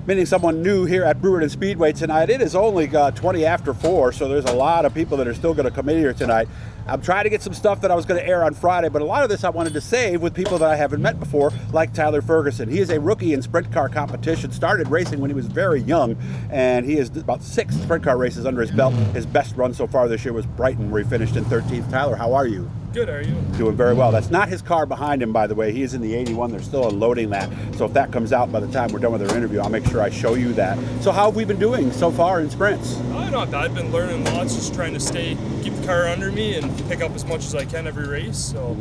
meeting someone new here at Brewerton Speedway tonight. It is only 20 after 4, so there's a lot of people that are still going to come in here tonight. I'm trying to get some stuff that I was going to air on Friday, but a lot of this I wanted to save with people that I haven't met before, like Tyler Ferguson. He is a rookie in sprint car competition, started racing when he was very young, and he has about 6 sprint car races under his belt. His best run so far this year was Brighton, where he finished in 13th. Tyler, how are you? Good, how are you? Doing very well. That's not his car behind him, by the way. He is in the 81. They're still unloading that. So if that comes out by the time we're done with our interview, I'll make sure I show you that. So how have we been doing so far in sprints? Not bad. I've been learning lots, just trying to keep the car under me and pick up as much as I can every race. So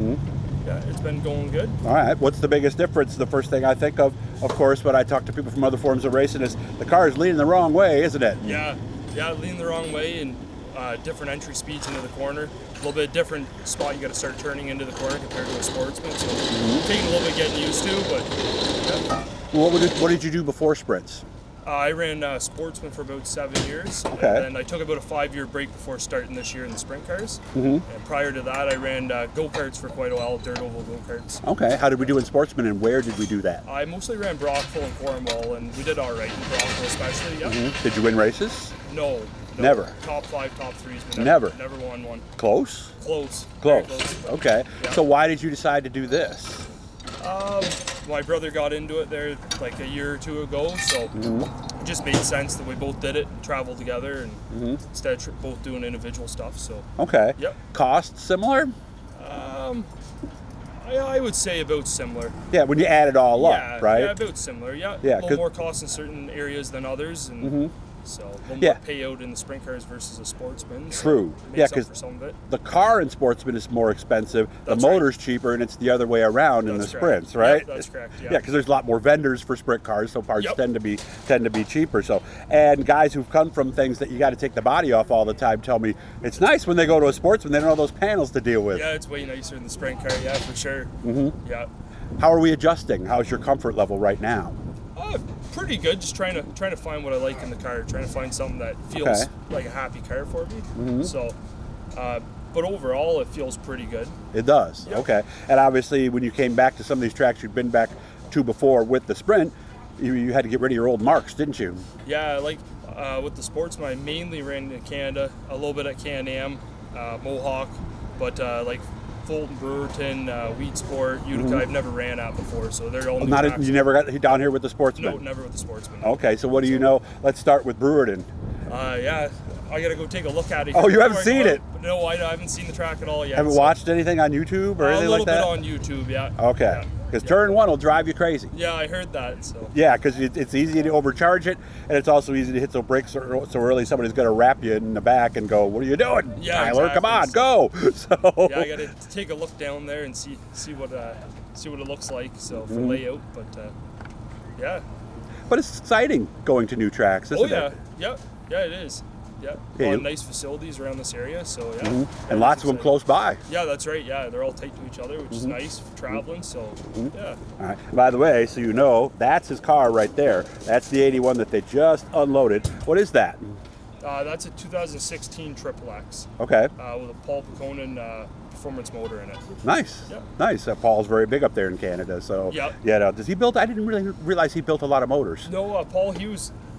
yeah, it's been going good. All right. What's the biggest difference? The first thing I think of course, when I talk to people from other forms of racing is the car is leaning the wrong way, isn't it? Yeah, leaning the wrong way and different entry speeds into the corner. A little bit different spot you got to start turning into the corner compared to a sportsman. So taking a little bit getting used to, but yeah. Well, what did you do before sprints? I ran sportsman for about 7 years. Okay. And then I took about a 5-year break before starting this year in the sprint cars. And prior to that, I ran go-karts for quite a while, dirt oval go-karts. Okay. How did we do in sportsman, and where did we do that? I mostly ran Brockville and Cornwall, and we did all right in Brockville especially. Yeah. Did you win races? No. Never. Top 5, top 3s, but Never won one. Close? Close. Close. Okay. Yeah. So why did you decide to do this? My brother got into it there like a year or two ago, so it just made sense that we both did it and traveled together, and instead of both doing individual stuff. So okay. Yep. Cost similar? I would say about similar. Yeah, when you add it all up, right? Yeah, about similar. Yeah, Yeah, a little more cost in certain areas than others, and so a little more payout in the sprint cars versus a sportsman. True. So Yeah, because because the car in sportsman is more expensive, the motor's cheaper, and it's the other way around in the sprints, right? Yep, that's correct. Yeah, because there's a lot more vendors for sprint cars, so parts tend to be cheaper. So, and guys who've come from things that you got to take the body off all the time tell me it's nice when they go to a sportsman, they don't have those panels to deal with. Yeah, it's way nicer in the sprint car. Yeah, for sure. Yeah. How are we adjusting? How's your comfort level right now? Pretty good. Just trying to find what I like in the car. Trying to find something that feels like a happy car for me. So, but overall, it feels pretty good. It does. Yep. Okay. And obviously, when you came back to some of these tracks you've been back to before with the sprint, you had to get rid of your old marks, didn't you? Yeah. Like with the sportsman, I mainly ran in Canada, a little bit at Can-Am, Mohawk, but like Fulton, Brewerton, Wheat Sport, Utica, I've never ran at before, so they're all new tracks. You never got down here with the sportsman? No, never with the sportsman. Okay, so what do you know? Let's start with Brewerton. Yeah, I gotta go take a look at it. Oh, you haven't seen it? No, I haven't seen the track at all yet. Haven't watched anything on YouTube or anything like that? A little bit on YouTube, yeah. Okay. Because turn one will drive you crazy. Yeah, I heard that. So. Yeah, because it's easy to overcharge it, and it's also easy to hit the brakes so early somebody's going to wrap you in the back and go, "What are you doing, Tyler? Come on, go!" So yeah, I got to take a look down there and see what it looks like. So for layout, but yeah. But it's exciting going to new tracks, isn't it? Yeah, it is. Yeah, a lot of nice facilities around this area, so yeah. And lots of them close by. Yeah, that's right. Yeah, they're all tight to each other, which is nice for traveling. So yeah. All right. By the way, so you know, that's his car right there. That's the 81 that they just unloaded. What is that? That's a 2016 Triple X. Okay. With a Paul Peconin performance motor in it. Nice. Yep. Nice. Paul's very big up there in Canada. So yeah. Does he build? I didn't really realize he built a lot of motors. No, Paul.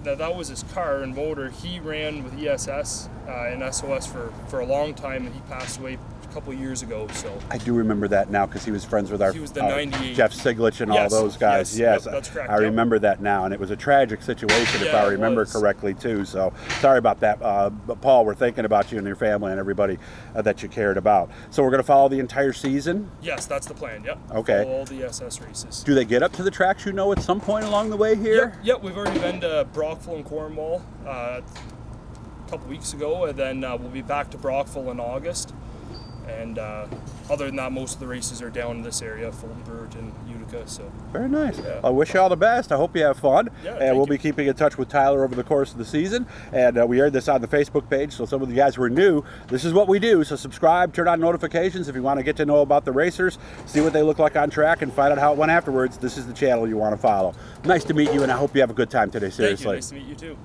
That was his car and motor. He ran with ESS and SOS for a long time, and he passed away a couple of years ago. So I do remember that now because he was friends with he was the 98 Jeff Siglich and all those guys. Yes, that's correct. I remember that now, and it was a tragic situation if I remember correctly too. So sorry about that, but Paul, we're thinking about you and your family and everybody that you cared about. So we're going to follow the entire season. Yes, that's the plan. Yep. Okay. Follow all the ESS races. Do they get up to the tracks at some point along the way here? Yep. We've already been to Brockville and Cornwall a couple weeks ago, and then we'll be back to Brockville in August. And other than that, most of the races are down in this area, Fulton, Brewerton, Utica. So very nice. Yeah. I wish you all the best. I hope you have fun. Yeah, and we'll be keeping in touch with Tyler over the course of the season. And we aired this on the Facebook page, so some of you guys who are new, this is what we do. So subscribe, turn on notifications if you want to get to know about the racers, see what they look like on track, and find out how it went afterwards. This is the channel you want to follow. Nice to meet you, and I hope you have a good time today. Seriously. Thank you. Nice to meet you too.